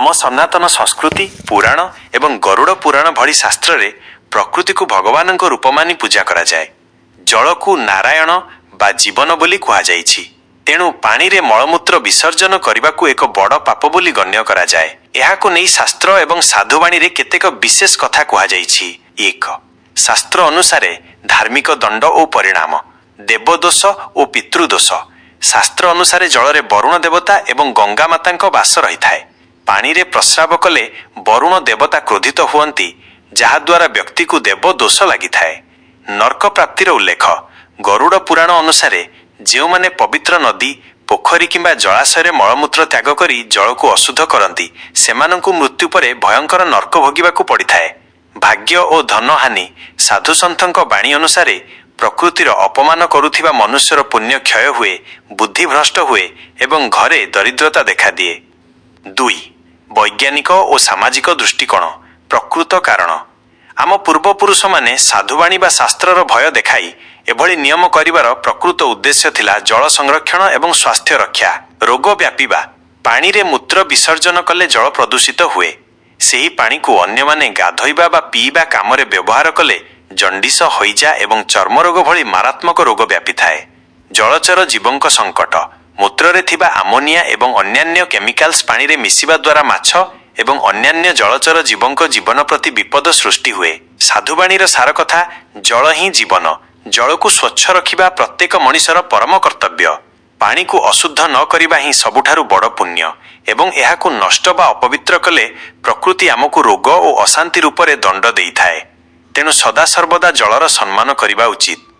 आम सनातन संस्कृति पुराण एवं गरुड़ पुराण भली शास्त्र रे प्रकृति को भगवान रूप मानि पूजा करा जाए। जल को नारायण बा जीवन बोली कहा जाइछि। तेणु पानी रे मलमूत्र विसर्जन करने को एक बड़ पाप बोली गण्य करा जाए। एहाको नहीं शास्त्र एवं साधुवाणी रे केतेक विशेष कथा कहा जाइछि। एक शास्त्र अनुसारे धार्मिक दंड और परिणाम देवदोष और पितृदोष। शास्त्र अनुसारे जल रे वरुण देवता एवं गंगा माता वास रही थाए। पानी रे प्रस्राव कले वरुण देवता क्रोधित हुअन्ति, जहा द्वारा व्यक्ति को देव दोष लगी थाए। नर्क प्राप्तिर उल्लेख गरुड़ पुराण अनुसारे जो माने पवित्र नदी पोखरी किंबा जलाशय मलमूत्र त्याग करी जल को अशुद्ध करती सेमानंकु मृत्यु परे भयंकर नर्क भोगिबाकु पड़िथाए। भाग्य और धन हानि साधु सन्थଙ୍କ बाणी अनुसारे प्रकृतिर अपमान करुथिबा मनुष्यर पुण्य क्षय हुए, बुद्धि भ्रष्ट हुए एवं घरे दरिद्रता देखा दिए। 2 वैज्ञानिक और सामाजिक दृष्टिकोण प्रकृत कारण आम पूर्वपुरुष माने साधुवाणी बा शास्त्रर भय देखाई एभली नियम करिवार प्रकृत उद्देश्य थिला जल संरक्षण एवं स्वास्थ्य रक्षा। रोग व्यापीबा पानी रे मूत्र विसर्जन कले जल प्रदूषित हुए। सेही पानी को अन्य माने गाधोइबा बा पीबा काम रे व्यवहार कले जंडिस हईजा एवं चर्म रोग भली मारात्मक रोग व्यापी थाए। जलचर जीवंक संकट मूत्र रे थिबा आमोनिया एवं अन्यान्य केमिकाल्स पानी रे मिसिबा द्वारा माछ एवं अन्यान्य जलचर जीवंक जीवन प्रति विपद सृष्टि हुए। साधुवाणीर सार कथा जल ही जीवन। जल को स्वच्छ रखिबा प्रत्येक मनिषर परम कर्तव्य। पानी को अशुद्ध न करिबा ही सबुठारु बड़ पुण्य एवं एहाकु नष्ट बा अपवित्र कले प्रकृति आमको रोग और अशांति रूप में दंड देई थाए। तेणु सदा सर्वदा जलर सम्मान करिबा उचित।